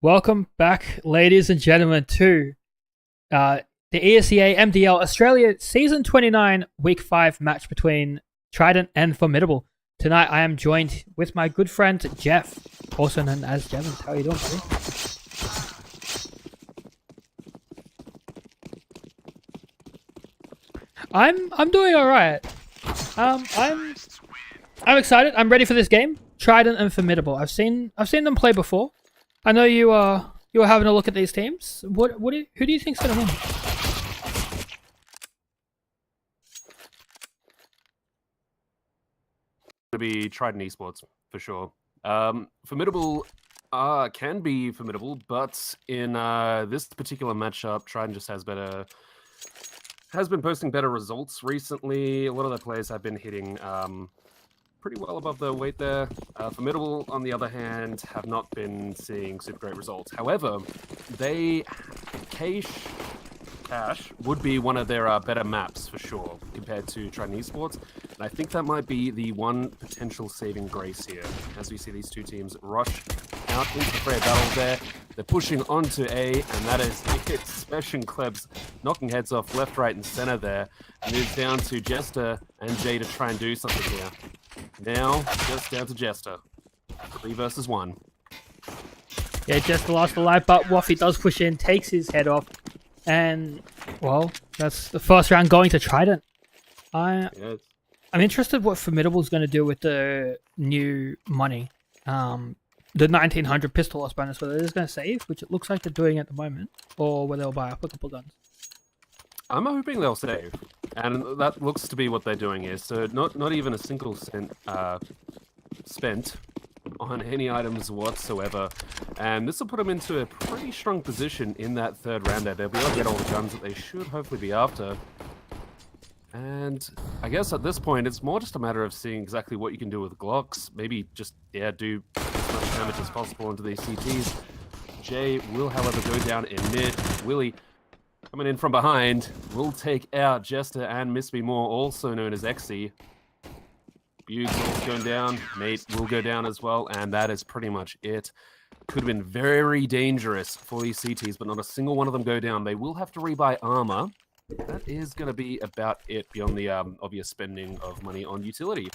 Welcome back, ladies and gentlemen, to the ESEA MDL Australia Season 29 Week 5 match between Trident and Formidable. Tonight I am joined with my good friend Jeff, also known as Jevons. How are you doing, buddy? I'm doing alright. I'm excited. I'm ready for this game. Trident and Formidable. I've seen them play before. I know you were having a look at these teams. Who do you think's gonna win? To be Trident Esports for sure. Formidable can be formidable, but in this particular matchup, Trident just has been posting better results recently. A lot of their players have been hitting pretty well above their weight there. Formidable, on the other hand, have not been seeing super great results. However, Cash would be one of their better maps for sure compared to Trident Esports, and I think that might be the one potential saving grace here. As we see these two teams rush out into the fair battle there, they're pushing onto A, and that is it. Smashing Klebs, knocking heads off left, right, and center there. Moves down to Jester and Jay to try and do something here. Now, just down to Jester. 3 versus 1. Yeah, Jester lost the life, but Waffy does push in, takes his head off. And, well, that's the first round going to Trident. I'm interested what Formidable's going to do with the new money. The 1900 pistol loss bonus, whether they're just going to save, which it looks like they're doing at the moment, or whether they'll buy up a couple guns. I'm hoping they'll save, and that looks to be what they're doing here. So not even a single cent spent on any items whatsoever, and this will put them into a pretty strong position in that third round there. They'll be able to get all the guns that they should hopefully be after. And I guess at this point, it's more just a matter of seeing exactly what you can do with Glocks. Maybe just, do as much damage as possible into these CTs. Jay will, however, go down in mid. Willie, coming in from behind, will take out Jester and Miss Me More, also known as Exy. Bugs also going down. Nate will go down as well, and that is pretty much it. Could have been very dangerous for these CTs, but not a single one of them go down. They will have to rebuy armor. That is going to be about it beyond the obvious spending of money on utility.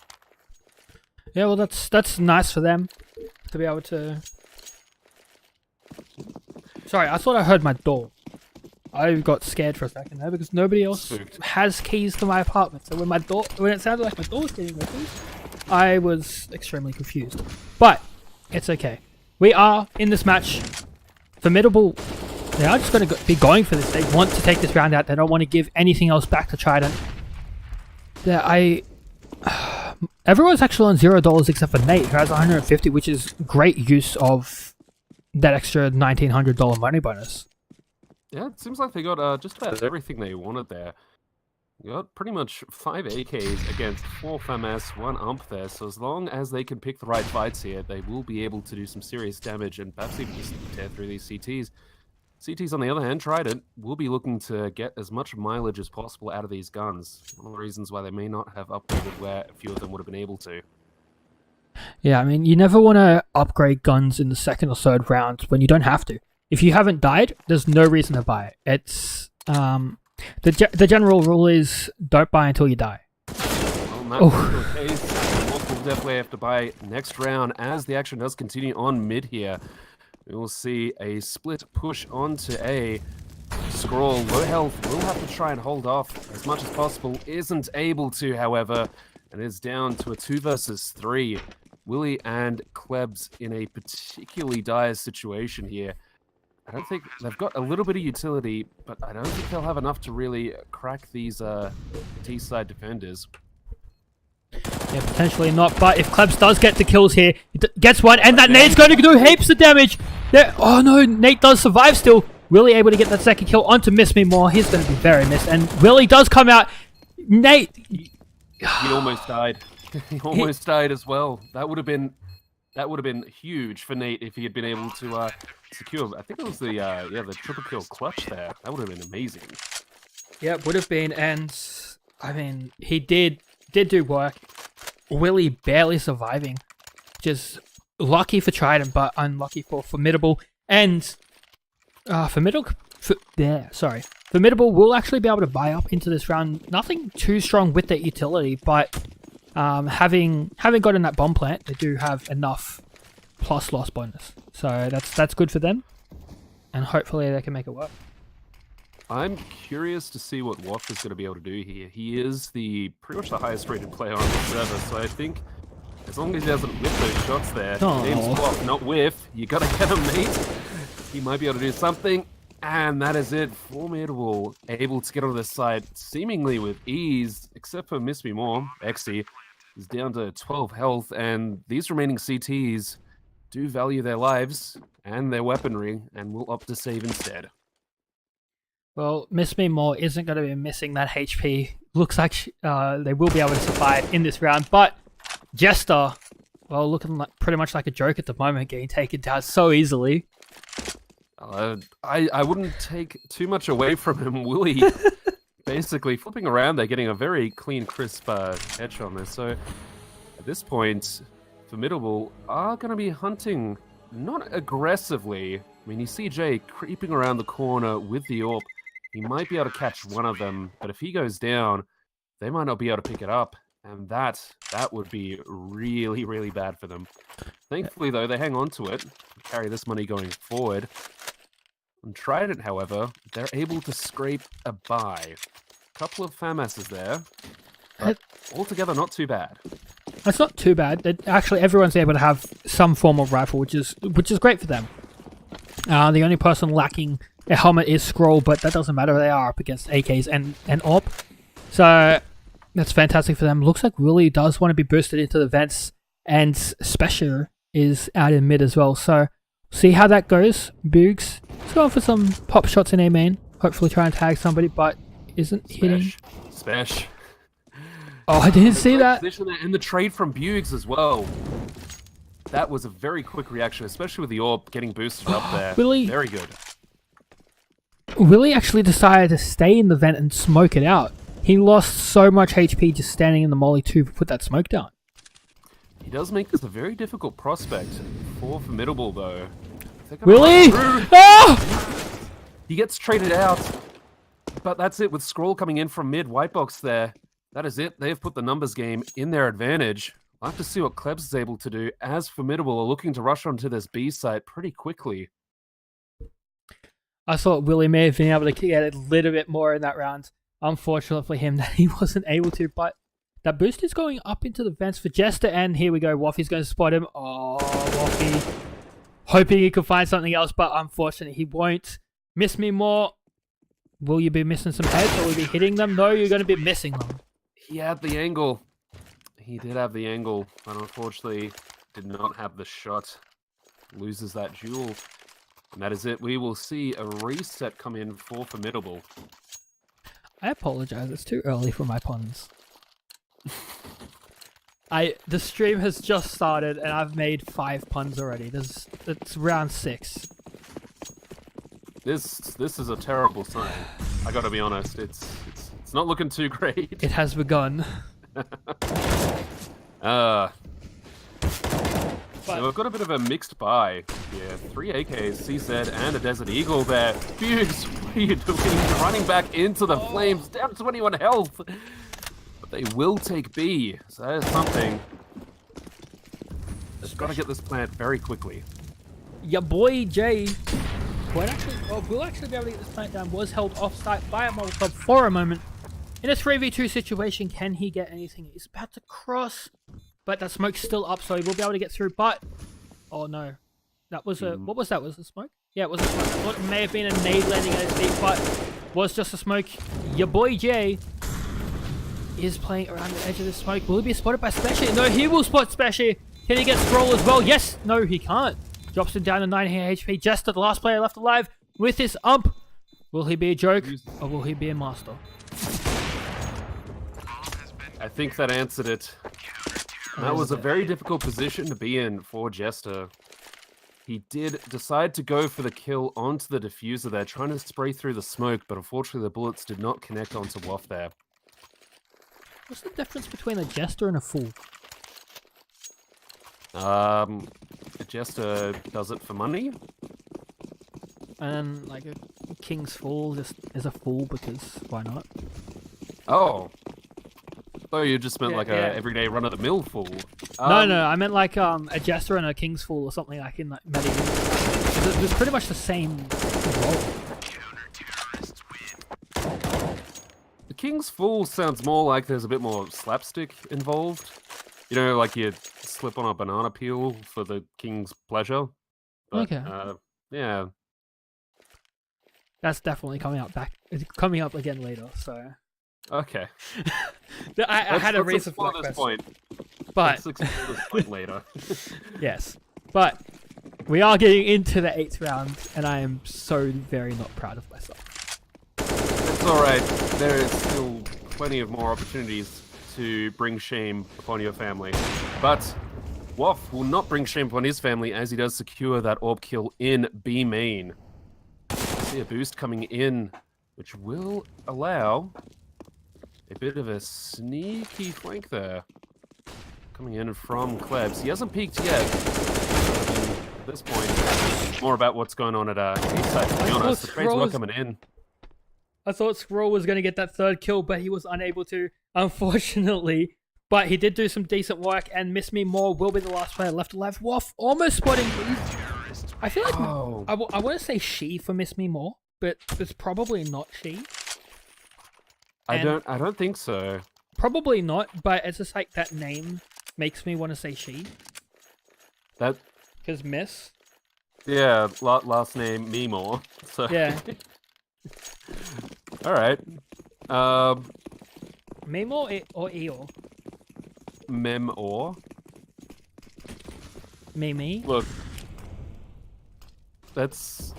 Yeah, well, that's nice for them to be able to... Sorry, I thought I heard my door. I got scared for a second there because nobody else has keys to my apartment. So when it sounded like my door was getting opened, I was extremely confused. But it's okay. We are in this match. Formidable. They are just going to be going for this. They want to take this round out. They don't want to give anything else back to Trident. Everyone's actually on $0 except for Nate, who has 150, which is great use of that extra $1,900 money bonus. Yeah, it seems like they got just about everything they wanted there. You got pretty much 5 AKs against 4 FAMAS, 1 UMP there, so as long as they can pick the right fights here, they will be able to do some serious damage and perhaps even just tear through these CTs. CTs, on the other hand, Trident will be looking to get as much mileage as possible out of these guns. One of the reasons why they may not have upgraded where a few of them would have been able to. Yeah, I mean, you never want to upgrade guns in the second or third round when you don't have to. If you haven't died, there's no reason to buy it. It's the general rule is don't buy until you die. Well, in that case, Wolf will definitely have to buy next round as the action does continue on mid here. We will see a split push onto A. Scroll, low health, will have to try and hold off as much as possible. Isn't able to, however, and is down to a 2 versus 3. Willie and Klebs in a particularly dire situation here. I don't think they've got a little bit of utility, but I don't think they'll have enough to really crack these T-side defenders. Yeah, potentially not, but if Klebs does get the kills here, he gets one, and that Nate's going to do heaps of damage. There, oh no, Nate does survive still. Willie able to get that second kill onto Miss Me More. He's going to be very missed, and Willie does come out. Nate... He almost died. He almost died as well. That would have been huge for Nate if he had been able to secure. I think it was the triple kill clutch there. That would have been amazing. Yeah, it would have been, and I mean, he did do work. Willie barely surviving. Just lucky for Trident, but unlucky for Formidable. And Formidable will actually be able to buy up into this round. Nothing too strong with their utility, but having gotten that bomb plant, they do have enough plus loss bonus. So that's good for them, and hopefully they can make it work. I'm curious to see what Waff is going to be able to do here. He is pretty much the highest rated player on the server, so I think as long as he doesn't whiff those shots there, name's Waff, not whiff, you got to get him, mate. He might be able to do something, and that is it. Formidable able to get on the side seemingly with ease, except for Miss Me More. Exy is down to 12 health, and these remaining CTs do value their lives and their weaponry and will opt to save instead. Well, Miss Me More isn't going to be missing that HP. Looks like they will be able to survive in this round, but Jester, well, looking like, pretty much like a joke at the moment, getting taken down so easily. I wouldn't take too much away from him, Willie. Basically, flipping around, they're getting a very clean, crisp headshot on this. So, at this point, Formidable are going to be hunting, not aggressively. I mean, you see Jay creeping around the corner with the AWP. He might be able to catch one of them, but if he goes down, they might not be able to pick it up, and that would be really, really bad for them. Thankfully, though, they hang on to it, carry this money going forward. On Trident, however, they're able to scrape a buy. A couple of FAMASs there, but altogether not too bad. That's not too bad. Actually, everyone's able to have some form of rifle, which is great for them. The only person lacking a helmet is Scroll, but that doesn't matter. They are up against AKs and AWP. So that's fantastic for them. Looks like Willie does want to be boosted into the vents, and Special is out in mid as well. So see how that goes. Boogs is going for some pop shots in A main. Hopefully try and tag somebody, but isn't hitting. Spesh. Oh, I didn't see that. Position there, and the trade from Buggs as well. That was a very quick reaction, especially with the AWP getting boosted up there. Willie, very good. Willie actually decided to stay in the vent and smoke it out. He lost so much HP just standing in the molly to put that smoke down. He does make this a very difficult prospect for Formidable, though. Willie! Ah! He gets traded out, but that's it with Scroll coming in from mid, white box there. That is it. They have put the numbers game in their advantage. I'll have to see what Klebs is able to do as Formidable are looking to rush onto this B site pretty quickly. I thought Willie may have been able to get a little bit more in that round. Unfortunate for him that he wasn't able to, but that boost is going up into the vents for Jester, and here we go. Waffy's going to spot him. Oh, Waffy. Hoping he could find something else, but unfortunately he won't. Miss Me More. Will you be missing some heads, or will you be hitting them? No, you're going to be missing them. He had the angle. He did have the angle, but unfortunately did not have the shot. Loses that duel. And that is it. We will see a reset come in for Formidable. I apologize. It's too early for my puns. The stream has just started and I've made 5 puns already. It's round 6. This is a terrible sign. I gotta be honest. It's not looking too great. It has begun. So we've got a bit of a mixed buy here. 3 AKs, CZ, and a Desert Eagle there. Buggs, what are you doing? Running back into the flames, down to 21 health. But they will take B, so that is something. Just got to get this plant very quickly. Your boy Jay will actually be able to get this plant down. Was held off-site by a Molotov for a moment. In a 3v2 situation, can he get anything? He's about to cross. But that smoke's still up, so he will be able to get through. But, oh no. That was a, what was that? Was it smoke? Yeah, it was a smoke. I thought it may have been a nade landing at his feet, but was just a smoke. Your boy Jay is playing around the edge of this smoke. Will he be spotted by Splashy? No, he will spot Splashy. Can he get Scroll as well? Yes. No, he can't. Drops him down to 9 HP. Jester, the last player left alive with his ump. Will he be a joke or will he be a master? I think that answered it. That was a very difficult position to be in for Jester. He did decide to go for the kill onto the diffuser there, trying to spray through the smoke, but unfortunately the bullets did not connect onto Waff there. What's the difference between a Jester and a fool? A Jester does it for money. and then like a King's Fool just is a fool because why not? Oh. Oh, you just meant like yeah. a everyday run-of-the-mill fool. No, I meant like a Jester and a King's Fool or something like in like medieval. There's pretty much the same role. The King's Fool sounds more like there's a bit more slapstick involved. You know, like you slip on a banana peel for the king's pleasure. But, Okay. Yeah. That's definitely it's coming up again later, so. Okay. I had a reason for this point. But Let's explore this point later. yes, but we are getting into the 8th round, and I am so very not proud of myself. It's alright. There is still plenty of more opportunities to bring shame upon your family. But Waff will not bring shame upon his family as he does secure that orb kill in B main. See a boost coming in, which will allow a bit of a sneaky flank there. Coming in from Klebs. He hasn't peeked yet. At this point, more about what's going on at A-side, to be honest. The trades were coming in. I thought Scroll was going to get that 3rd kill, but he was unable to, unfortunately. But he did do some decent work, and Miss Me More will be the last player left alive. Waff almost spotting me. I feel like I want to say she for Miss Me More, but it's probably not she. I don't think so. Probably not, but it's just like that name makes me want to say she. That because Miss. Yeah, last name Me More. So yeah. All right. Memo or Eeyore? Mem or? Mimi. Look. That's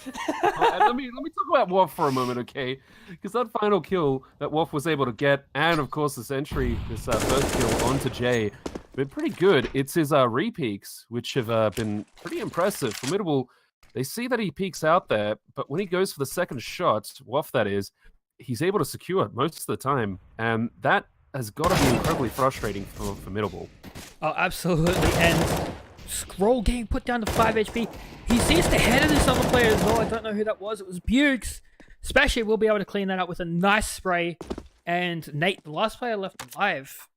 let me talk about Waff for a moment, okay? Because that final kill that Waff was able to get, and of course this entry, this first kill onto Jay, been pretty good. It's his re-peaks, which have been pretty impressive. Formidable, they see that he peeks out there, but when he goes for the second shot, Waff that is, he's able to secure it most of the time, and that has got to be incredibly frustrating for Formidable. Oh, absolutely, and Scroll getting put down to 5 HP. He sees the head of this other player as well. I don't know who that was. It was Bukes. Especially, we'll be able to clean that up with a nice spray. And Nate, the last player left alive.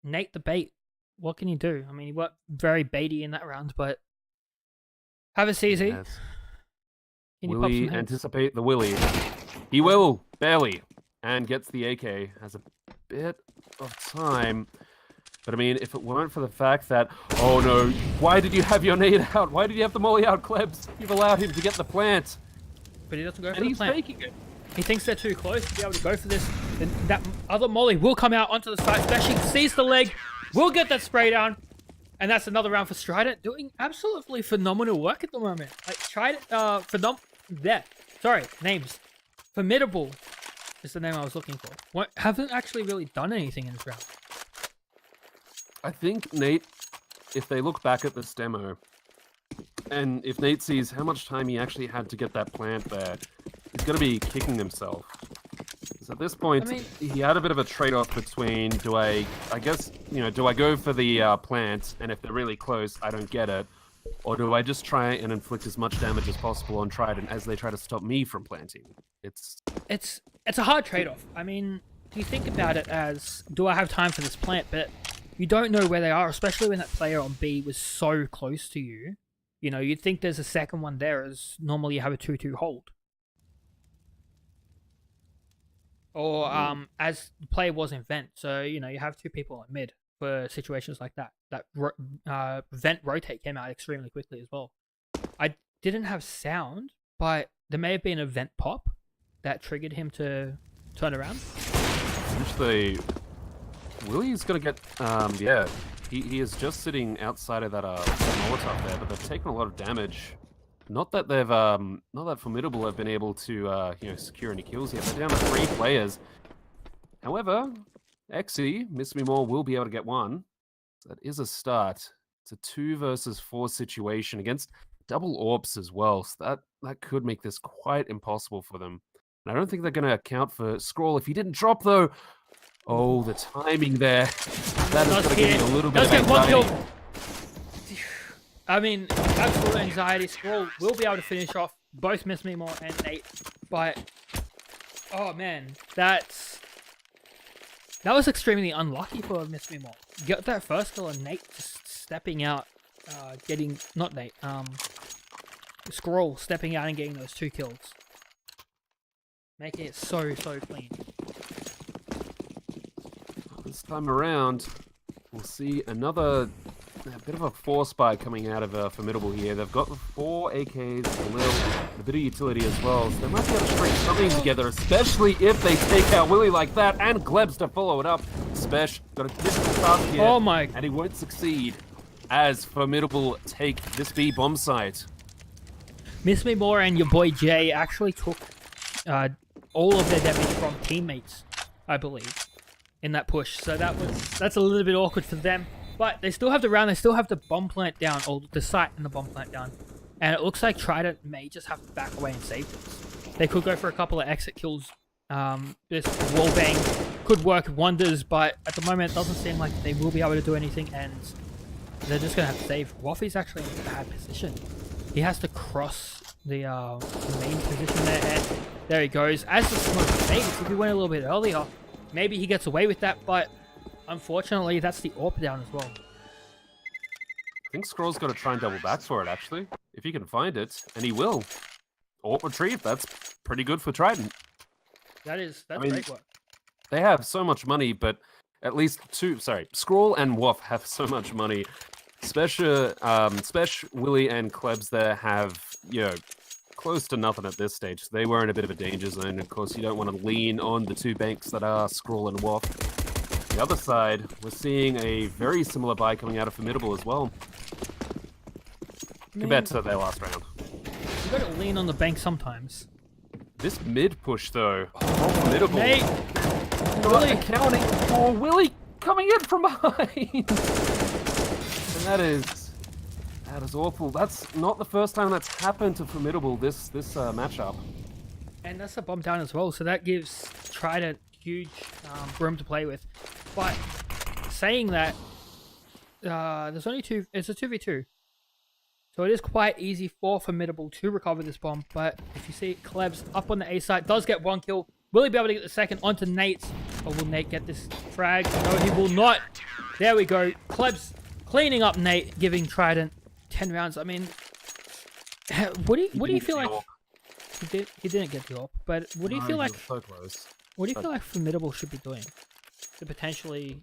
Nate the bait. What can you do? I mean, he worked very baity in that round, but have a CZ. Yes. Can will he anticipate the Willy? He will, barely, and gets the AK. Has a bit of time. But I mean, if it weren't for the fact that, oh no, why did you have your nade out? Why did you have the molly out, Klebs? You've allowed him to get the plant. But he doesn't go for and the he's plant. faking it. He thinks they're too close to be able to go for this. Then that other molly will come out onto the side. Dashing sees the leg, will get that spray down. And that's another round for Trident, doing absolutely phenomenal work at the moment. Like, Trident, names. Formidable is the name I was looking for. Haven't actually really done anything in this round. I think Nate, if they look back at this demo, and if Nate sees how much time he actually had to get that plant there, he's going to be kicking himself. Because at this point, he had a bit of a trade-off between, do I go for the plant, and if they're really close, I don't get it, or do I just try and inflict as much damage as possible on Trident as they try to stop me from planting? It's a hard trade-off. I mean, you think about it as, do I have time for this plant? But you don't know where they are, especially when that player on B was so close to you. You know, you'd think there's a second one there, as normally you have a 2-2 hold. Or as the player was in vent, so you know you have two people at mid for situations like that. That vent rotate came out extremely quickly as well. I didn't have sound, but there may have been a vent pop that triggered him to turn around. Actually, Willie's gonna get he is just sitting outside of that Molotov there, but they've taken a lot of damage. Not that they've not that Formidable have been able to secure any kills yet. They're down to 3 players. However, Exy, Miss Me More, will be able to get one. That is a start. It's a 2 versus 4 situation against double orbs as well. So that could make this quite impossible for them. And I don't think they're going to account for Scroll. If he didn't drop though, oh, the timing there. That is going to give me a little bit of anxiety. I mean, absolute anxiety. Scroll will be able to finish off both Miss Me More and Nate, but oh man, that was extremely unlucky for Miss Me More. Get that first kill and Nate just stepping out, not Nate, Scroll stepping out and getting those 2 kills, making it so clean. This time around, we'll see a bit of a force buy coming out of Formidable here. They've got the 4 AKs, a bit of utility as well, so they might be able to string something together, especially if they take out Willie like that, and Glebs to follow it up. Spesh got a difficult task here, and he won't succeed as Formidable take this B bomb site. Miss Me More and your boy Jay actually took all of their damage from teammates, I believe, in that push. So that's a little bit awkward for them. But they still have the round, they still have the bomb plant down, or the site and the bomb plant down. And it looks like Trident may just have to back away and save this. They could go for a couple of exit kills. This wallbang could work wonders, but at the moment it doesn't seem like they will be able to do anything, and they're just going to have to save. Waffy's actually in a bad position. He has to cross the main position there, and there he goes. As the smoke fades, if he went a little bit earlier, maybe he gets away with that, but unfortunately that's the AWP down as well. I think Scroll's got to try and double back for it, actually. If he can find it, and he will. AWP retrieve, that's pretty good for Trident. That's great work. They have so much money, but at least Scroll and Waff have so much money. Spesh, Willie, and Klebs there have, close to nothing at this stage. They were in a bit of a danger zone. Of course, you don't want to lean on the 2 banks that are Scroll and Waff. The other side, we're seeing a very similar buy coming out of Formidable as well. Compared to their last round. You gotta lean on the bank sometimes. This mid push, though, Formidable. Nate! Willie accounting for Willie coming in from behind. And that is awful. That's not the first time that's happened to Formidable this matchup. And that's a bomb down as well, so that gives Trident huge room to play with. But saying that, there's only 2. It's a 2v2. So it is quite easy for Formidable to recover this bomb, but if you see Klebs up on the A site, does get 1 kill. Will he be able to get the second onto Nate? Or will Nate get this frag? No, he will not. There we go. Klebs cleaning up Nate, giving Trident 10 rounds. I mean, what do you feel like? He didn't get the AWP, but what do you feel like? So close. What do you feel like Formidable should be doing to potentially,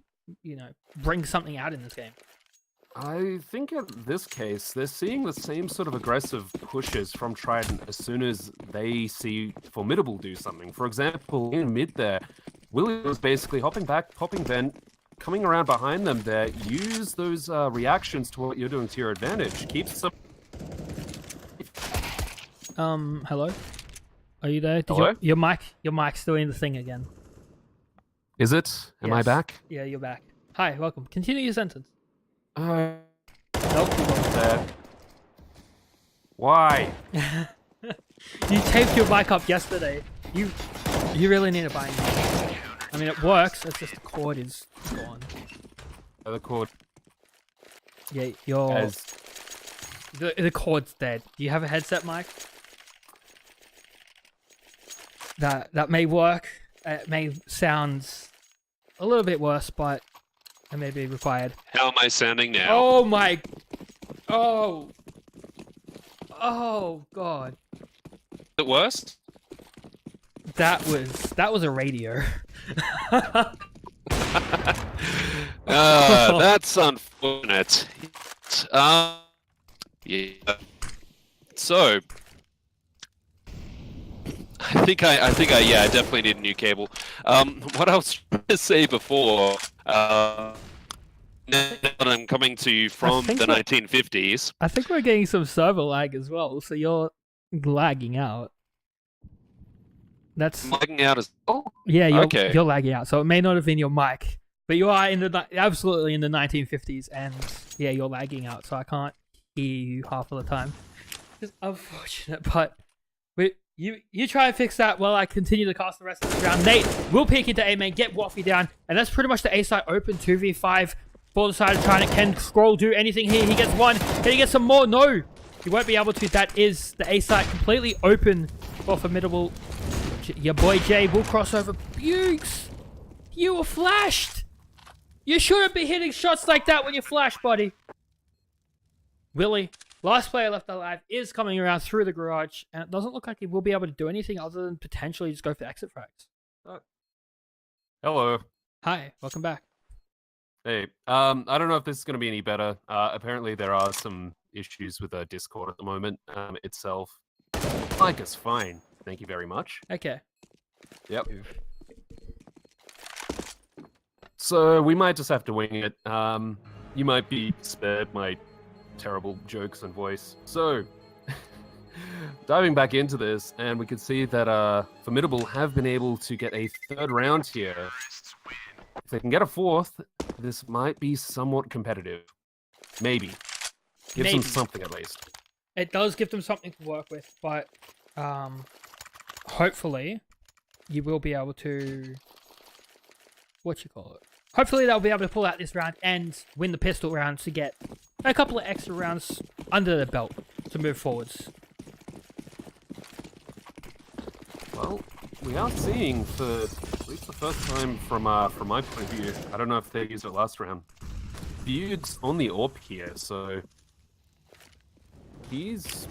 bring something out in this game? I think in this case, they're seeing the same sort of aggressive pushes from Trident as soon as they see Formidable do something. For example, in mid there, Willie was basically hopping back, popping vent, coming around behind them there. Use those reactions to what you're doing to your advantage. Keep some... Hello? Are you there? Hello? Your mic's doing the thing again. Is it? Am I back? Yeah, you're back. Hi, welcome. Continue your sentence. Nope. Nope. Why? You taped your mic up yesterday. You really need to buy it. I mean, it works. It's just the cord is gone. The cord. Yeah, the cord's dead. Do you have a headset mic? That may work. It may sound a little bit worse, but it may be required. How am I sounding now? Oh my! Oh God! The worst? That was a radio. That's unfortunate. Yeah. So, I think I definitely need a new cable. What I was trying to say before, now that I'm coming to you from the 1950s. I think we're getting some server lag as well, so you're lagging out. That's lagging out as well? Yeah, you're lagging out, so it may not have been your mic, but you are absolutely in the 1950s, and yeah, you're lagging out, so I can't hear you half of the time. It's unfortunate, but you try and fix that while I continue to cast the rest of the round. Nate will peek into A main, get Waffy down, and that's pretty much the A side open 2v5 For the side of Trident, can Scroll do anything here? He gets one. Can he get some more? No. He won't be able to. That is the A site completely open for Formidable. Your boy Jay will cross over. Bukes! You were flashed! You shouldn't be hitting shots like that when you flash, buddy. Willie, last player left alive, is coming around through the garage, and it doesn't look like he will be able to do anything other than potentially just go for exit frags. Hello. Hi, welcome back. Hey, I don't know if this is going to be any better. Apparently there are some issues with Discord at the moment itself. Mic is fine. Thank you very much. Okay. Yep. So we might just have to wing it. You might be spared my terrible jokes and voice. So, diving back into this, and we can see that Formidable have been able to get a third round here. If they can get a fourth, this might be somewhat competitive. Maybe. Gives them something at least. It does give them something to work with, but hopefully you will be able to... Hopefully they'll be able to pull out this round and win the pistol round to get a couple of extra rounds under their belt to move forwards. Well, we are seeing for at least the first time from my point of view, I don't know if they used it last round, Bug's on the AWP here, so he's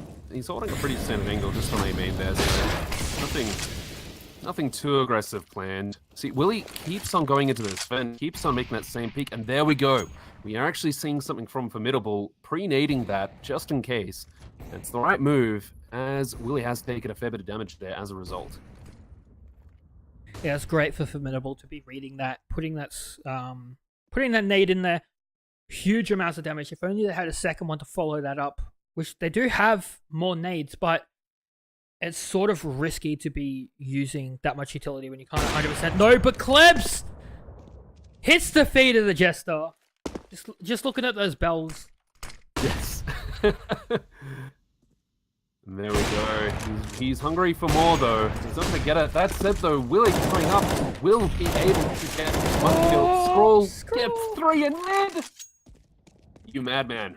holding a pretty standard angle just on A main there, so nothing too aggressive planned. See, Willie keeps on going into this vent, keeps on making that same peak, and there we go. We are actually seeing something from Formidable, pre-nading that just in case. It's the right move, as Willie has taken a fair bit of damage there as a result. Yeah, it's great for Formidable to be reading that, putting that nade in there. Huge amounts of damage. If only they had a second one to follow that up, which they do have more nades, but it's sort of risky to be using that much utility when you can't 100%. No, but Klebs hits the feet of the Jester. Just looking at those bells. Yes. There we go. He's hungry for more, though. He's not going to get it. That said, though, Willie coming up will be able to get one kill. Scroll gets 3 and mid. You madman.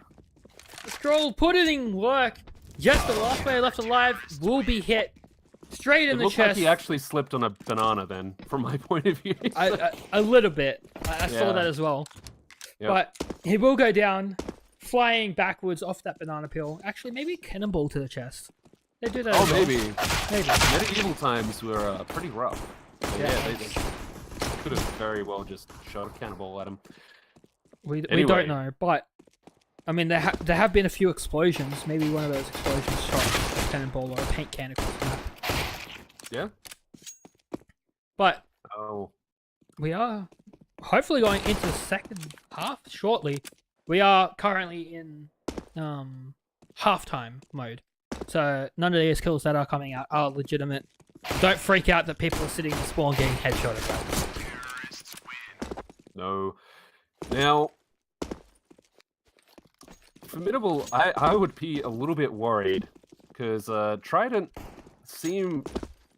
Scroll put it in work. Just the last player left alive will be hit straight in the chest. It looked like he actually slipped on a banana then, from my point of view. A little bit. I saw that as well. Yep. But he will go down, flying backwards off that banana peel. Actually, maybe a cannonball to the chest. They do that as well. Maybe. Medieval times were pretty rough. Yeah, they could have very well just shot a cannonball at him. We don't know, but... I mean, there have been a few explosions. Maybe one of those explosions shot a cannonball or a paint can across the map. Yeah. But we are hopefully going into the second half shortly. We are currently in halftime mode, so none of these kills that are coming out are legitimate. Don't freak out that people are sitting in spawn getting headshotted. No. Now. Formidable, I would be a little bit worried because Trident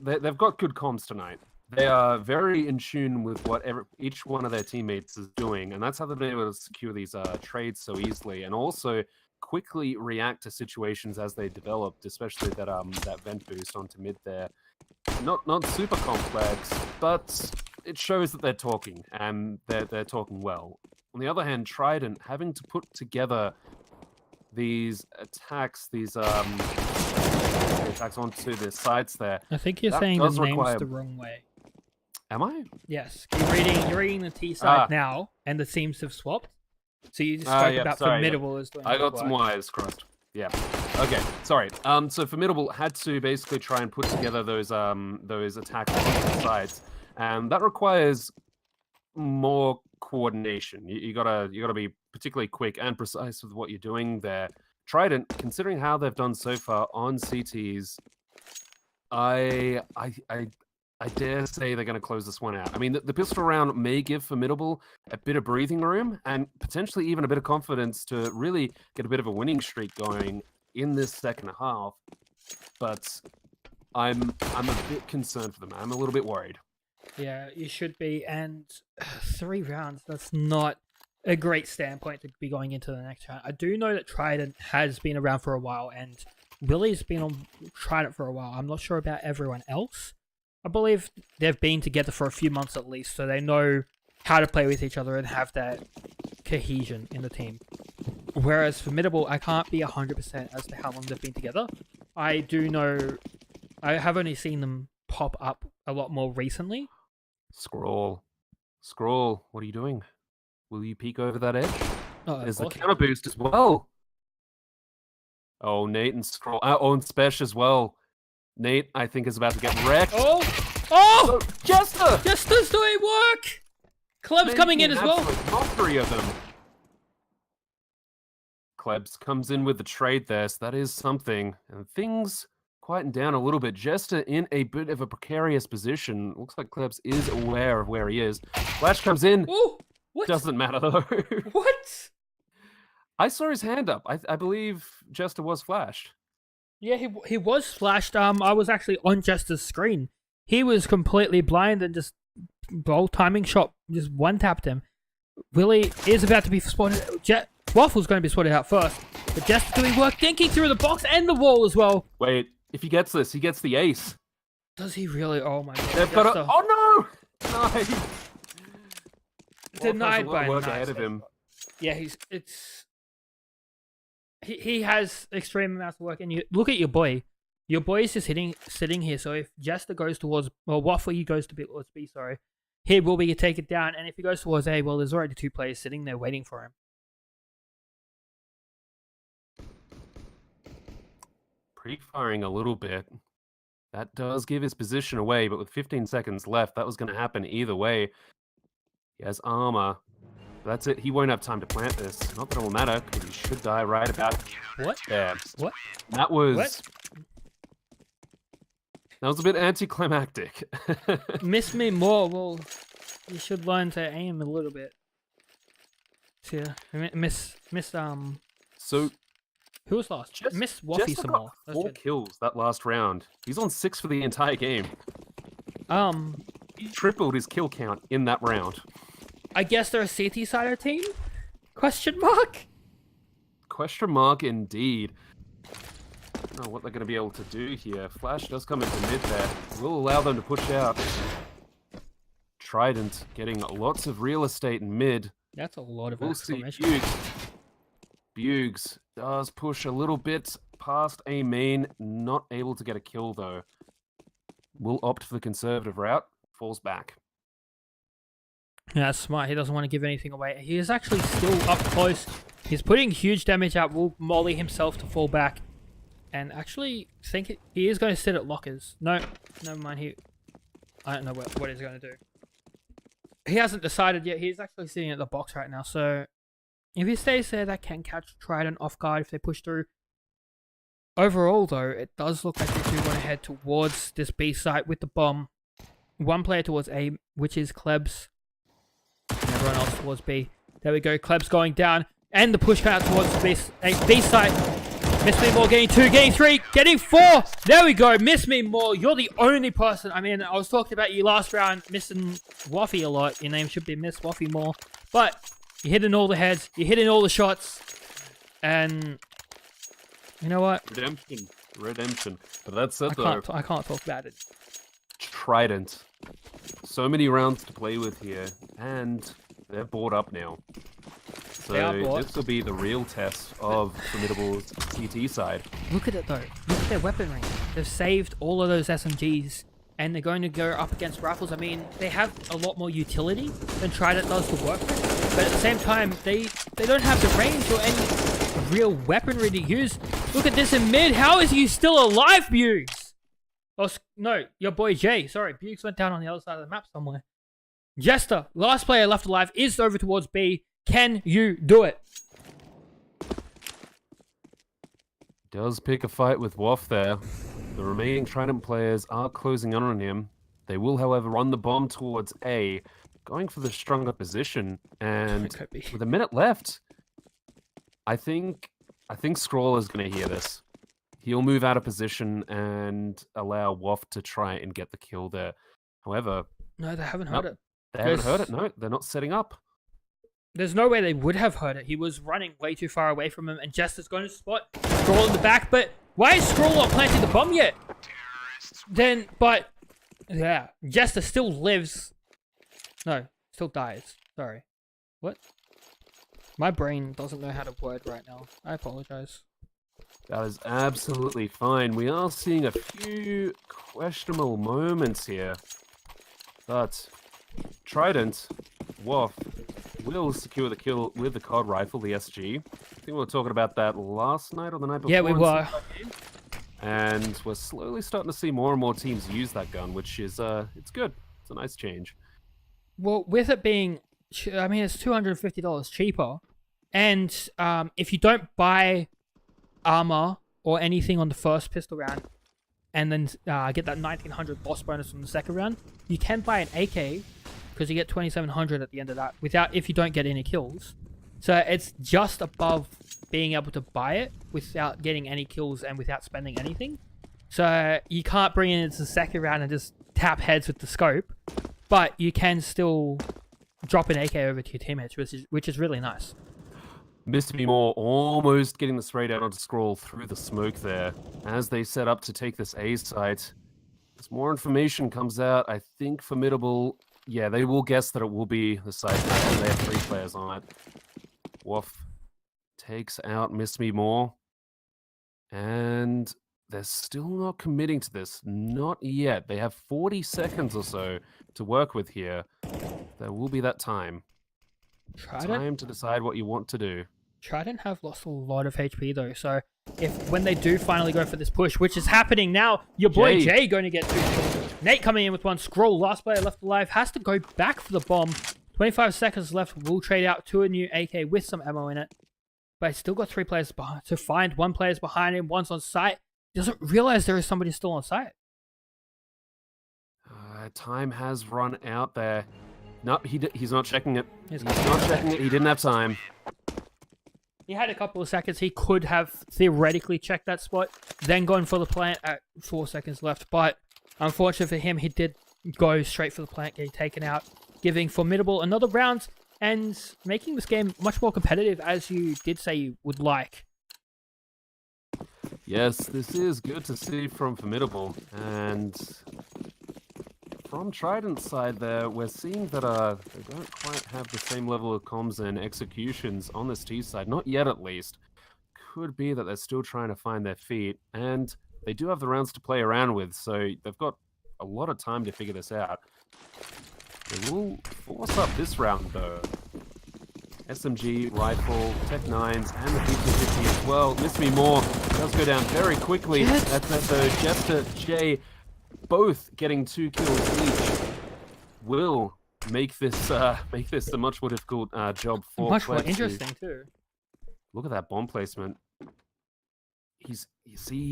they've got good comms tonight. They are very in tune with what each one of their teammates is doing, and that's how they've been able to secure these trades so easily, and also quickly react to situations as they developed, especially that vent boost onto mid there. Not super complex, but it shows that they're talking, and they're talking well. On the other hand, Trident having to put together these attacks, attacks onto the sides there. I think you're saying the names the wrong way. Am I? Yes. You're reading the T side now, and the teams have swapped. So you just spoke about Formidable as doing. I got some wires crossed. Yeah. Okay. Sorry. So Formidable had to basically try and put together those attacks on the sides, and that requires more coordination. You gotta be particularly quick and precise with what you're doing there. Trident, considering how they've done so far on CTs, I dare say they're going to close this one out. I mean, the pistol round may give Formidable a bit of breathing room and potentially even a bit of confidence to really get a bit of a winning streak going in this second half. But I'm a bit concerned for them. I'm a little bit worried. Yeah, you should be. And 3 rounds, that's not a great standpoint to be going into the next round. I do know that Trident has been around for a while, and Willie's been on Trident for a while. I'm not sure about everyone else. I believe they've been together for a few months at least, so they know how to play with each other and have that cohesion in the team. Whereas Formidable, I can't be 100% as to how long they've been together. I do know, I have only seen them pop up a lot more recently. Scroll. Scroll, what are you doing? Will you peek over that edge? Oh, There's the counter boost as well. Oh, Nate and Scroll. Oh, and Spesh as well. Nate, I think, is about to get wrecked. Oh! Oh! So, Jester! Jester's doing work! Kleb's coming in as well. Mockery of him. Klebs comes in with the trade there, so that is something. And things quieten down a little bit. Jester in a bit of a precarious position. Looks like Klebs is aware of where he is. Flash comes in. Ooh! What? Doesn't matter, though. What? I saw his hand up. I believe Jester was flashed. Yeah, he was flashed. I was actually on Jester's screen. He was completely blind and just ball timing shot just one tapped him. Willie is about to be spotted. Waffle's going to be spotted out first, but Jester doing work, dinking through the box and the wall as well. Wait, if he gets this, he gets the ace. Does he really? Oh my god! They've got a... Oh no! Nice. Denied by work nice. ahead of him. Yeah, he has extreme amounts of work, and you look at your boy. Your boy is just sitting here. So if Jester goes towards, well, Waffle, he goes towards B. Sorry, he will be taken down, and if he goes towards A, well, there's already two players sitting there waiting for him. Pre-firing a little bit. That does give his position away, but with 15 seconds left, that was going to happen either way. He has armor. That's it. He won't have time to plant this. Not that it will matter, because he should die right about there. What? That was... What? That was a bit anticlimactic. Miss me more. Well, you should learn to aim a little bit. So, So... Who was last? Miss Waffy some more. Got 4 kills that last round. He's on 6 for the entire game. He tripled his kill count in that round. I guess they're a CT sider team? Question mark? Question mark indeed. I don't know what they're going to be able to do here. Flash does come into mid there. Will allow them to push out. Trident getting lots of real estate in mid. That's a lot of We'll see exclamation. Bugs does push a little bit past A main. Not able to get a kill though. Will opt for the conservative route. Falls back. Yeah, that's smart. He doesn't want to give anything away. He is actually still up close. He's putting huge damage out. Will molly himself to fall back. And actually think he is going to sit at lockers. No, never mind. I don't know what he's going to do. He hasn't decided yet. He's actually sitting at the box right now. So if he stays there, that can catch Trident off guard if they push through. Overall, though, it does look like they do want to head towards this B site with the bomb. One player towards A, which is Klebs. And everyone else towards B. There we go. Klebs going down. And the push out towards B site. Miss Me More getting 2, getting 3, getting 4. There we go. Miss Me More. You're the only person. I mean, I was talking about you last round missing Waffy a lot. Your name should be Miss Waffy More. But you're hitting all the heads. You're hitting all the shots. And you know what? Redemption. But that's it though. I can't talk about it. Trident. So many rounds to play with here. And they're bored up now. So this will be the real test of Formidable's CT side. Look at it though. Look at their weaponry. They've saved all of those SMGs and they're going to go up against rifles. I mean, they have a lot more utility than Trident does to work with. But at the same time, they don't have the range or any real weaponry to use. Look at this in mid. How is he still alive, Bugs? Oh, no, your boy Jay. Sorry, Bugs went down on the other side of the map somewhere. Jester, last player left alive, is over towards B. Can you do it? Does pick a fight with Waff there. The remaining Trident players are closing in on him. They will, however, run the bomb towards A, going for the stronger position. And with a minute left, I think Scroll is going to hear this. He'll move out of position and allow Waff to try and get the kill there. However, no, they haven't heard it. They haven't heard it. No, they're not setting up. There's no way they would have heard it. He was running way too far away from him, and Jester's going to spot Scroll in the back. But why is Scroll not planting the bomb yet? Yeah, Jester still lives. No, still dies. Sorry. What? My brain doesn't know how to word right now. I apologize. That is absolutely fine. We are seeing a few questionable moments here. But Trident, Waff, will secure the kill with the COD rifle, the SG. I think we were talking about that last night or the night before. Yeah, we were. And we're slowly starting to see more and more teams use that gun, which is, it's good. It's a nice change. Well, with it being, I mean, it's $250 cheaper. And if you don't buy armor or anything on the first pistol round, and then get that 1900 boss bonus from the second round, you can buy an AK, because you get 2700 at the end of that, if you don't get any kills. So it's just above being able to buy it without getting any kills and without spending anything. So you can't bring it into the second round and just tap heads with the scope, but you can still drop an AK over to your teammates, which is really nice. Mr. Me More almost getting the spray down onto Scroll through the smoke there as they set up to take this A site. As more information comes out, I think Formidable, yeah, they will guess that it will be the site. They have 3 players on it. Waff takes out Miss Me More, and they're still not committing to this. Not yet. They have 40 seconds or so to work with here. There will be that time. Time to decide what you want to do. Trident have lost a lot of HP though, so when they do finally go for this push, which is happening now, your boy Jay going to get 2 kills. Nate coming in with 1. Scroll, last player left alive, has to go back for the bomb. 25 seconds left. We'll trade out to a new AK with some ammo in it. But he's still got 3 players behind to find. 1 player's behind him, 1's on site. He doesn't realize there is somebody still on site. Time has run out there. No, he's not checking it. He's not checking it. He didn't have time. He had a couple of seconds. He could have theoretically checked that spot, then gone for the plant at 4 seconds left. But unfortunately for him, he did go straight for the plant, getting taken out, giving Formidable another round and making this game much more competitive, as you did say you would like. Yes, this is good to see from Formidable. And from Trident's side there, we're seeing that they don't quite have the same level of comms and executions on this T side. Not yet, at least. Could be that they're still trying to find their feet. And they do have the rounds to play around with, so they've got a lot of time to figure this out. They will force up this round, though. SMG, rifle, Tech 9s, and the P250 as well. Miss Me More does go down very quickly. That's though. Jester, Jay, both getting 2 kills each, will make this a much more difficult job for much more interesting too. Look at that bomb placement. He's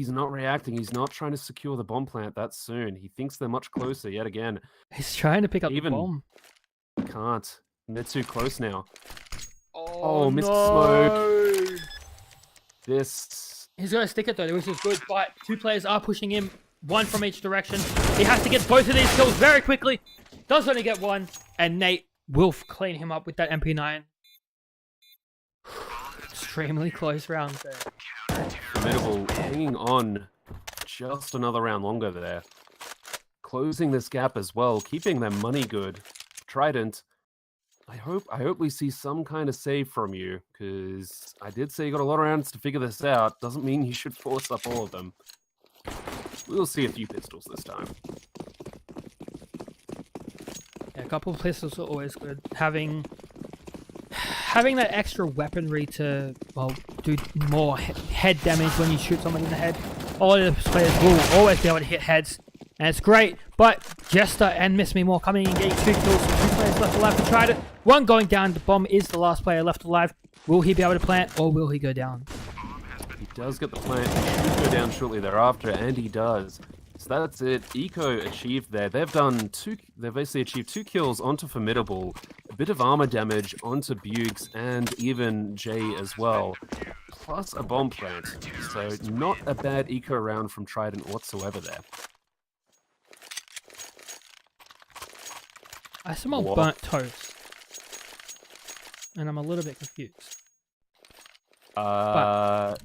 not reacting. He's not trying to secure the bomb plant that soon. He thinks they're much closer yet again. He's trying to pick up the bomb. Can't. They're too close now. Oh, missed no. smoke. He's going to stick it though, which is good, but 2 players are pushing him, 1 from each direction. He has to get both of these kills very quickly. Does only get 1, and Nate will clean him up with that MP9. Extremely close round there. Formidable hanging on just another round longer there. Closing this gap as well, keeping their money good. Trident, I hope we see some kind of save from you, because I did say you got a lot of rounds to figure this out. Doesn't mean you should force up all of them. We'll see a few pistols this time. Yeah, a couple of pistols are always good. Having that extra weaponry to, well, do more head damage when you shoot someone in the head. All of the players will always be able to hit heads, and it's great. But Jester and Miss Me More coming in and getting 2 kills. 2 players left alive to try it. 1 going down. The bomb is the last player left alive. Will he be able to plant, or will he go down? He does get the plant. He should go down shortly thereafter, and he does. So that's it. Eco achieved there. They've basically achieved 2 kills onto Formidable, a bit of armor damage onto Buggs, and even Jay as well, plus a bomb plant. So not a bad eco round from Trident whatsoever there. I smell burnt toast. and I'm a little bit confused. That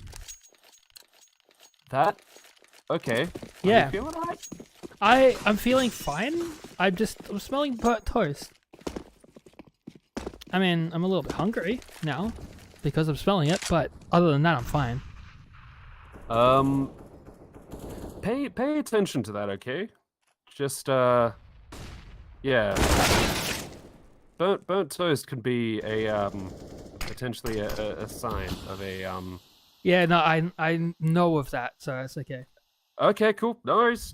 okay. Yeah. Are you feeling alright? I'm feeling fine. I'm smelling burnt toast. I mean, I'm a little bit hungry now because I'm smelling it, but other than that, I'm fine. Pay attention to that, okay? Just yeah. Burnt toast can be a potentially a sign of a Yeah, no, I know of that, so it's okay. Okay, cool. No worries.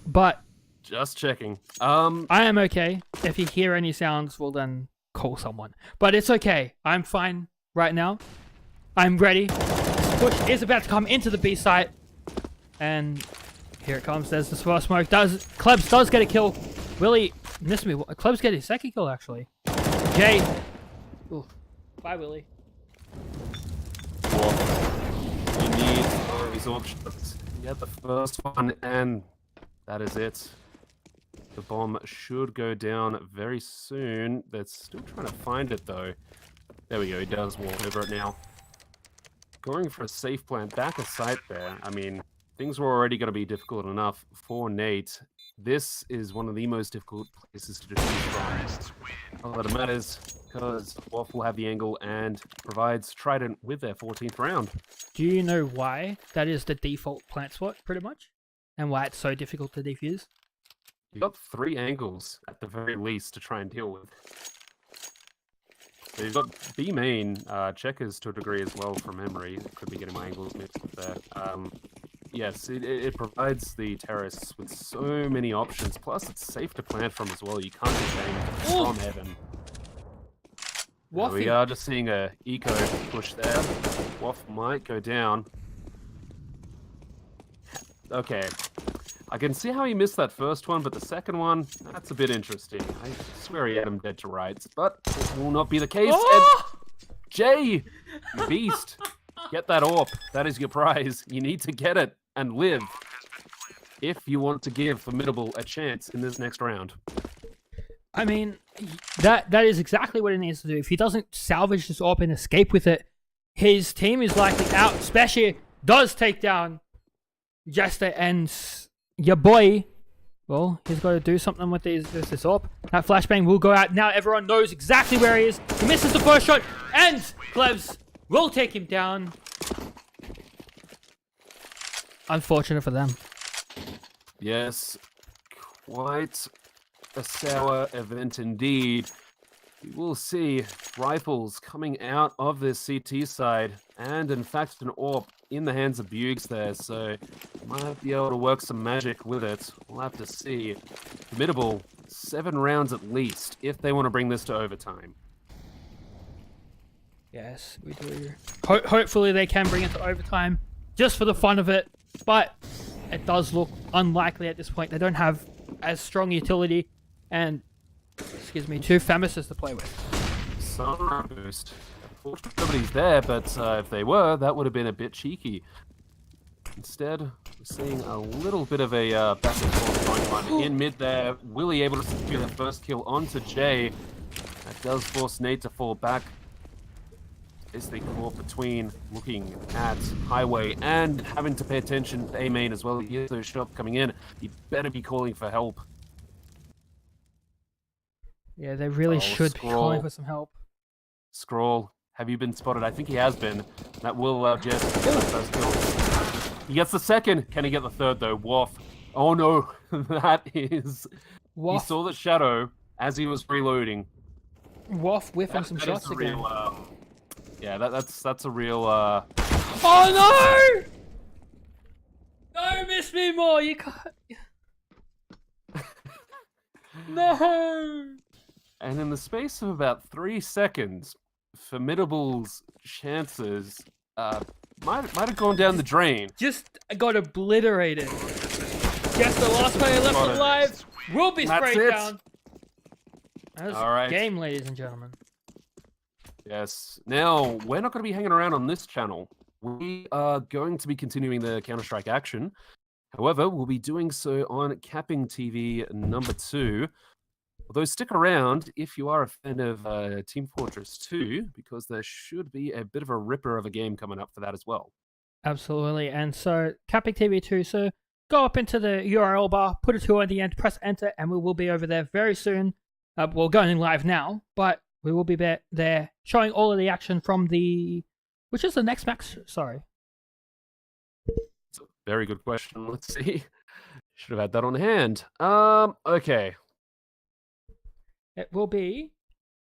But Just checking. I am okay. If you hear any sounds, well then call someone. But it's okay. I'm fine right now. I'm ready. Push is about to come into the B site. And here it comes. There's the first smoke. Klebs does get a kill. Willie missed me. Klebs get his second kill actually. Jay. Ooh. Bye, Willie. You need these options. You get the first one, and that is it. The bomb should go down very soon. They're still trying to find it, though. There we go. He does walk over it now. Going for a safe plant back a site there. I mean, things were already going to be difficult enough for Nate. This is one of the most difficult places to defuse from. All that matters, because Waff will have the angle and provides Trident with their 14th round. Do you know why that is the default plant spot, pretty much? And why it's so difficult to defuse? You've got 3 angles, at the very least, to try and deal with. So you've got B main, checkers to a degree as well from memory. Could be getting my angles mixed up there. Yes, it provides the terrorists with so many options. Plus, it's safe to plant from as well. You can't just aim from heaven. We are just seeing a eco push there. Waff might go down. Okay. I can see how he missed that first one, but the second one, that's a bit interesting. I swear he had him dead to rights, but it will not be the case. Oh! And Jay, you beast, get that AWP. That is your prize. You need to get it and live if you want to give Formidable a chance in this next round. I mean, that is exactly what he needs to do. If he doesn't salvage this AWP and escape with it, his team is likely out. Especially does take down Jester and your boy. Well, he's got to do something with this AWP. That flashbang will go out. Now everyone knows exactly where he is. He misses the first shot, and Klebs will take him down. Unfortunate for them. Yes, quite a sour event indeed. You will see rifles coming out of this CT side, and in fact an AWP in the hands of Bugs there, so might be able to work some magic with it. We'll have to see. Formidable, 7 rounds at least, if they want to bring this to overtime. Yes, we do. Hopefully they can bring it to overtime, just for the fun of it, but it does look unlikely at this point. They don't have as strong utility and, excuse me, 2 Famises to play with. Some boost. Unfortunately, nobody's there, but if they were, that would have been a bit cheeky. Instead, we're seeing a little bit of a back and forth going on in mid there. Willie able to secure the first kill onto Jay. That does force Nate to fall back. Is the caught between looking at Highway and having to pay attention to A main as well. He hears those shots coming in. He better be calling for help. Yeah, they really should be calling for some help. Scroll, have you been spotted? I think he has been. That will allow Jess to get the first kill. He gets the second. Can he get the third though? Waff. Oh no, that is... Waff. He saw the shadow as he was reloading. Waff whiffing some shots again. Real, yeah, that's a real... Oh no! No, miss me more. You can't. No. And in the space of about 3 seconds, Formidable's chances might have gone down the drain. Just got obliterated. Just the last player left alive will be sprayed down. That was a game, ladies and gentlemen. Yes. Now, we're not going to be hanging around on this channel. We are going to be continuing the Counter-Strike action. However, we'll be doing so on CappingTV number 2. Although stick around if you are a fan of Team Fortress 2, because there should be a bit of a ripper of a game coming up for that as well. Absolutely. And so, CappingTV 2, so go up into the URL bar, put a 2 at the end, press enter, and we will be over there very soon. We're going live now, but we will be there showing all of the action from the... Which is the next match? Sorry. It's a very good question. Let's see. Should have had that on hand. Okay. It will be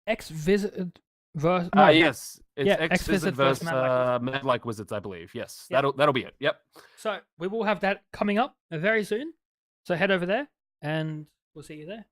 X-Visit versus... Yes. It's Yeah, X-Visit versus Mad Like Wizards, I believe. Yes, Yep. that'll be it. Yep. So we will have that coming up very soon. So head over there, and we'll see you there.